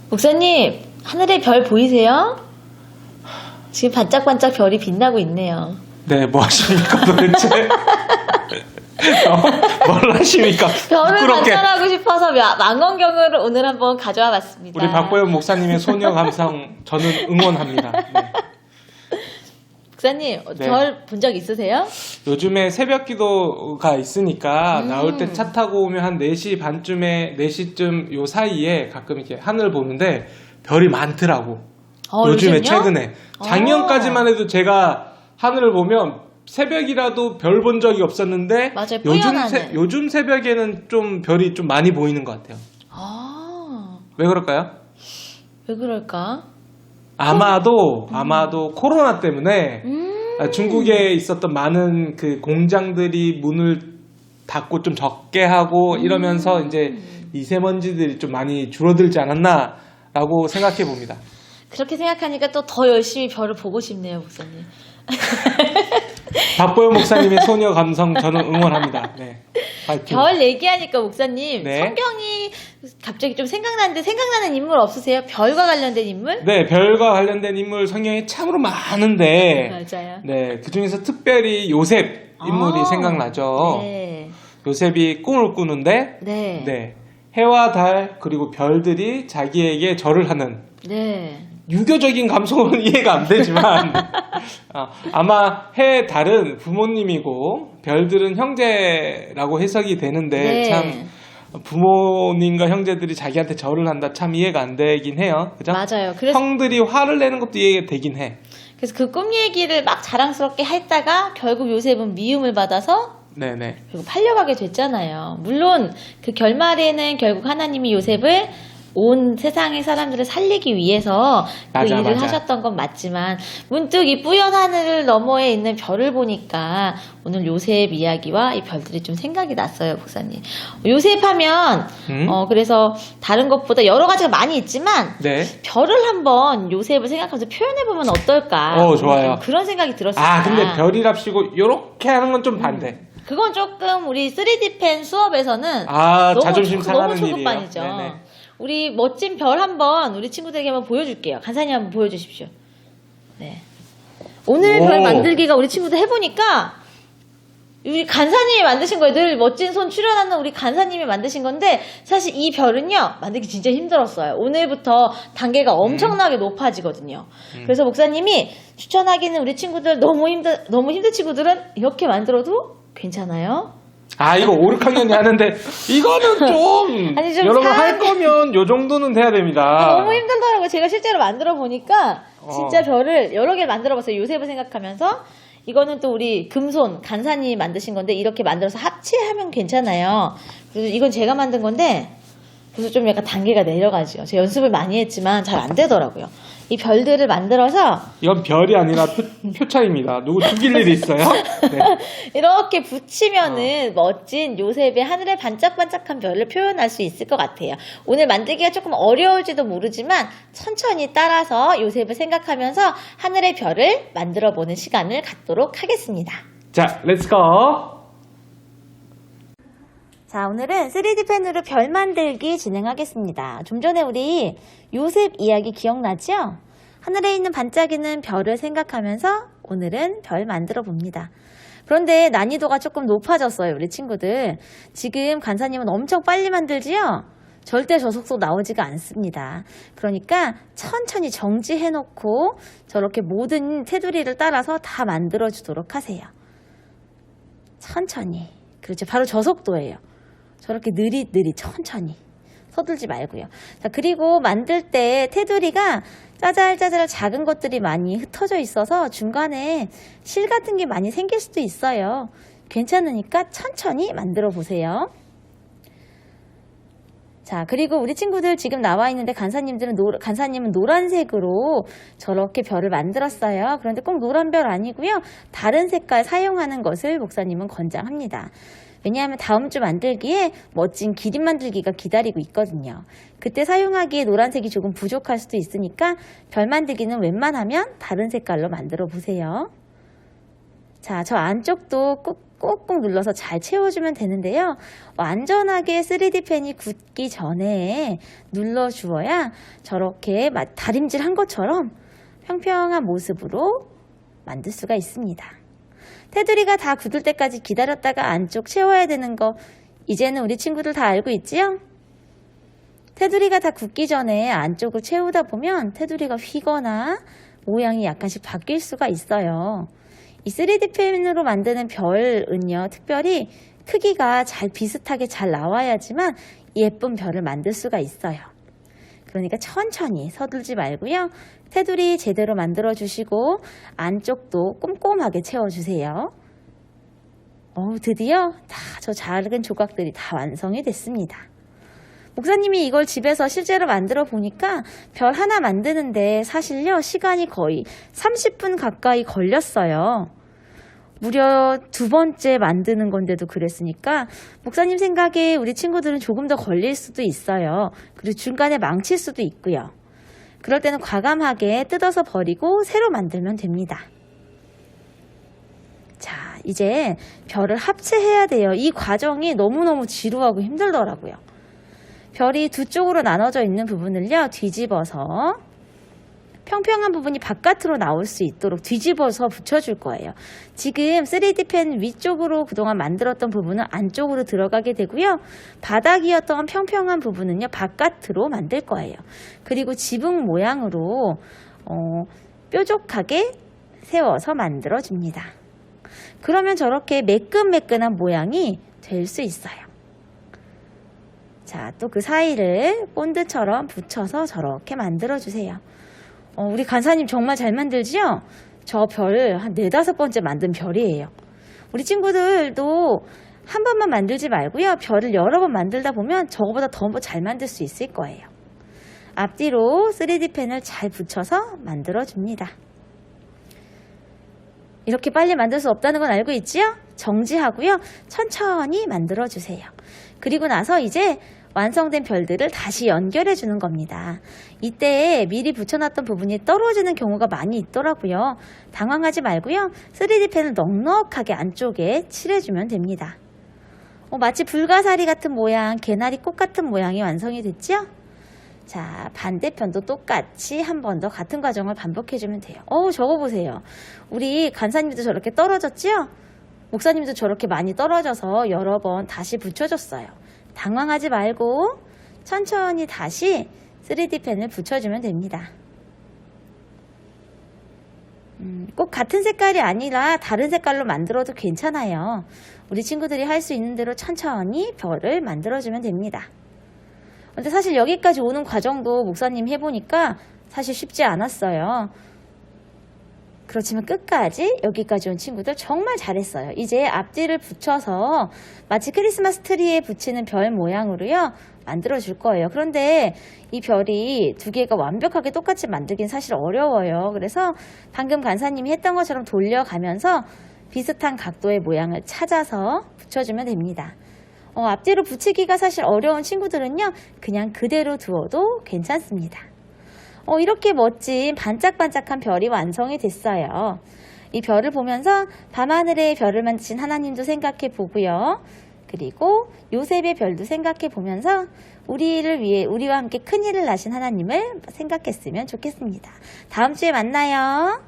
목사님, 하늘에 별 보이세요? 지금 반짝반짝 별이 빛나고 있네요. 네, 뭐 하십니까 도대체? 뭘 하십니까? 별을 부끄럽게. 관찰하고 싶어서 망원경을 오늘 한번 가져와 봤습니다. 우리 박보현 목사님의 소녀 감성 저는 응원합니다. 네. 목사님, 네. 별 본 적 있으세요? 요즘에 새벽 기도가 있으니까 나올 때 차 타고 오면 한 4시 반쯤에 4시쯤 요 사이에 가끔 이렇게 하늘 보는데 별이 많더라고. 요즘에 요즘요? 최근에. 작년까지만 해도 제가 하늘을 보면 새벽이라도 별 본 적이 없었는데 맞아요, 요즘, 뿌연하네. 요즘 새벽에는 좀 별이 좀 많이 보이는 것 같아요. 왜 그럴까요? 왜 그럴까? 아마도 코로나 때문에 중국에 있었던 많은 그 공장들이 문을 닫고 좀 적게 하고 이러면서 이제 미세먼지들이 좀 많이 줄어들지 않았나라고 생각해 봅니다. 그렇게 생각하니까 또 더 열심히 별을 보고 싶네요, 목사님. 박보현 목사님의 소녀 감성 저는 응원합니다. 네. 파이팅. 별 얘기하니까 목사님, 네. 성경이 갑자기 좀 생각나는데 생각나는 인물 없으세요? 별과 관련된 인물? 네, 별과 관련된 인물 성경에 참으로 많은데 맞아요. 네, 그중에서 특별히 요셉 인물이 생각나죠. 네. 요셉이 꿈을 꾸는데 네. 네, 해와 달 그리고 별들이 자기에게 절을 하는 네. 유교적인 감성은 이해가 안 되지만 아마 해, 달은 부모님이고 별들은 형제라고 해석이 되는데 네. 참 부모님과 형제들이 자기한테 절을 한다 참 이해가 안 되긴 해요. 그죠? 맞아요. 그래서 형들이 화를 내는 것도 이해가 되긴 해. 그 꿈 얘기를 막 자랑스럽게 했다가 결국 요셉은 미움을 받아서 네네. 결국 팔려가게 됐잖아요. 물론 그 결말에는 결국 하나님이 요셉을 온 세상의 사람들을 살리기 위해서 그 맞아, 일을 맞아. 하셨던 건 맞지만 문득 이 뿌연 하늘 너머에 있는 별을 보니까 오늘 요셉 이야기와 이 별들이 좀 생각이 났어요, 목사님. 요셉 하면 그래서 다른 것보다 여러 가지가 많이 있지만 네. 별을 한번 요셉을 생각하면서 표현해보면 어떨까? 좋아요. 그런 생각이 들었습니다. 근데 별이랍시고 요렇게 하는 건 좀 반대. 그건 조금 우리 3D 펜 수업에서는 자존심 상하는 너무 일이에요. 초급반이죠. 네네. 우리 멋진 별 한번 우리 친구들에게 한번 보여줄게요. 간사님 한번 보여주십시오. 네. 오늘 별 만들기가 우리 친구들 해보니까 우리 간사님이 만드신 거예요. 늘 멋진 손 출연하는 우리 간사님이 만드신 건데 사실 이 별은요 만들기 진짜 힘들었어요. 오늘부터 단계가 엄청나게 높아지거든요. 그래서 목사님이 추천하기는 우리 친구들 너무 힘든 친구들은 이렇게 만들어도 괜찮아요. 이거 5, 6학년이 하는데 이거는 좀 아니, 좀 여러분 할 거면 요 정도는 돼야 됩니다. 너무 힘들더라고요. 제가 실제로 만들어 보니까 진짜 별을 여러 개 만들어 봤어요. 요셉을 생각하면서 이거는 또 우리 금손 간사님이 만드신 건데 이렇게 만들어서 합체하면 괜찮아요. 그래서 이건 제가 만든 건데 그래서 좀 약간 단계가 내려가죠. 제가 연습을 많이 했지만 잘 안 되더라고요. 이 별들을 만들어서 이건 별이 아니라 표차입니다. 누구 죽일 일이 있어요? 네. 이렇게 붙이면은 멋진 요셉의 하늘에 반짝반짝한 별을 표현할 수 있을 것 같아요. 오늘 만들기가 조금 어려울지도 모르지만 천천히 따라서 요셉을 생각하면서 하늘의 별을 만들어 보는 시간을 갖도록 하겠습니다. 자, 렛츠고! 자, 오늘은 3D 펜으로 별 만들기 진행하겠습니다. 좀 전에 우리 요셉 이야기 기억나죠? 하늘에 있는 반짝이는 별을 생각하면서 오늘은 별 만들어 봅니다. 그런데 난이도가 조금 높아졌어요, 우리 친구들. 지금 간사님은 엄청 빨리 만들지요? 절대 저 속도 나오지가 않습니다. 그러니까 천천히 정지해놓고 저렇게 모든 테두리를 따라서 다 만들어주도록 하세요. 천천히. 그렇죠. 바로 저 속도예요. 저렇게 느릿느릿 천천히 서둘지 말고요. 자, 그리고 만들 때 테두리가 짜잘짜잘 작은 것들이 많이 흩어져 있어서 중간에 실 같은 게 많이 생길 수도 있어요. 괜찮으니까 천천히 만들어 보세요. 자, 그리고 우리 친구들 지금 나와 있는데 간사님은 노란색으로 저렇게 별을 만들었어요. 그런데 꼭 노란 별 아니고요. 다른 색깔 사용하는 것을 목사님은 권장합니다. 왜냐하면 다음 주 만들기에 멋진 기린 만들기가 기다리고 있거든요. 그때 사용하기에 노란색이 조금 부족할 수도 있으니까 별 만들기는 웬만하면 다른 색깔로 만들어 보세요. 자, 저 안쪽도 꼭 꾹꾹 눌러서 잘 채워주면 되는데요. 완전하게 3D 펜이 굳기 전에 눌러주어야 저렇게 다림질한 것처럼 평평한 모습으로 만들 수가 있습니다. 테두리가 다 굳을 때까지 기다렸다가 안쪽 채워야 되는 거 이제는 우리 친구들 다 알고 있지요? 테두리가 다 굳기 전에 안쪽을 채우다 보면 테두리가 휘거나 모양이 약간씩 바뀔 수가 있어요. 이 3D 펜으로 만드는 별은요, 특별히 크기가 잘 비슷하게 잘 나와야지만 예쁜 별을 만들 수가 있어요. 그러니까 천천히 서둘지 말고요. 테두리 제대로 만들어 주시고 안쪽도 꼼꼼하게 채워주세요. 드디어 다 저 작은 조각들이 다 완성이 됐습니다. 목사님이 이걸 집에서 실제로 만들어 보니까 별 하나 만드는데 사실요 시간이 거의 30분 가까이 걸렸어요. 무려 2번째 만드는 건데도 그랬으니까 목사님 생각에 우리 친구들은 조금 더 걸릴 수도 있어요. 그리고 중간에 망칠 수도 있고요. 그럴 때는 과감하게 뜯어서 버리고 새로 만들면 됩니다. 자, 이제 별을 합체해야 돼요. 이 과정이 너무너무 지루하고 힘들더라고요. 별이 두 쪽으로 나눠져 있는 부분을요, 뒤집어서 평평한 부분이 바깥으로 나올 수 있도록 뒤집어서 붙여줄 거예요. 지금 3D 펜 위쪽으로 그동안 만들었던 부분은 안쪽으로 들어가게 되고요. 바닥이었던 평평한 부분은요, 바깥으로 만들 거예요. 그리고 지붕 모양으로 뾰족하게 세워서 만들어줍니다. 그러면 저렇게 매끈매끈한 모양이 될 수 있어요. 자, 또 그 사이를 본드처럼 붙여서 저렇게 만들어주세요. 우리 간사님 정말 잘 만들지요? 저 별 한 4-5번째 만든 별이에요. 우리 친구들도 한 번만 만들지 말고요. 별을 여러 번 만들다 보면 저거보다 더 잘 만들 수 있을 거예요. 앞뒤로 3D 펜을 잘 붙여서 만들어줍니다. 이렇게 빨리 만들 수 없다는 건 알고 있지요? 정지하고요. 천천히 만들어주세요. 그리고 나서 이제 완성된 별들을 다시 연결해 주는 겁니다. 이때 미리 붙여놨던 부분이 떨어지는 경우가 많이 있더라고요. 당황하지 말고요. 3D 펜을 넉넉하게 안쪽에 칠해주면 됩니다. 마치 불가사리 같은 모양, 개나리 꽃 같은 모양이 완성이 됐죠? 자, 반대편도 똑같이 한 번 더 같은 과정을 반복해주면 돼요. 저거 보세요. 우리 간사님도 저렇게 떨어졌죠? 목사님도 저렇게 많이 떨어져서 여러 번 다시 붙여줬어요. 당황하지 말고 천천히 다시 3D 펜을 붙여주면 됩니다. 꼭 같은 색깔이 아니라 다른 색깔로 만들어도 괜찮아요. 우리 친구들이 할 수 있는 대로 천천히 별을 만들어주면 됩니다. 근데 사실 여기까지 오는 과정도 목사님 해보니까 사실 쉽지 않았어요. 그렇지만 끝까지 여기까지 온 친구들 정말 잘했어요. 이제 앞뒤를 붙여서 마치 크리스마스 트리에 붙이는 별 모양으로요 만들어 줄 거예요. 그런데 이 별이 두 개가 완벽하게 똑같이 만들긴 사실 어려워요. 그래서 방금 간사님이 했던 것처럼 돌려가면서 비슷한 각도의 모양을 찾아서 붙여주면 됩니다. 앞뒤로 붙이기가 사실 어려운 친구들은요 그냥 그대로 두어도 괜찮습니다. 이렇게 멋진 반짝반짝한 별이 완성이 됐어요. 이 별을 보면서 밤하늘에 별을 만드신 하나님도 생각해 보고요. 그리고 요셉의 별도 생각해 보면서 우리를 위해 우리와 함께 큰일을 나신 하나님을 생각했으면 좋겠습니다. 다음 주에 만나요.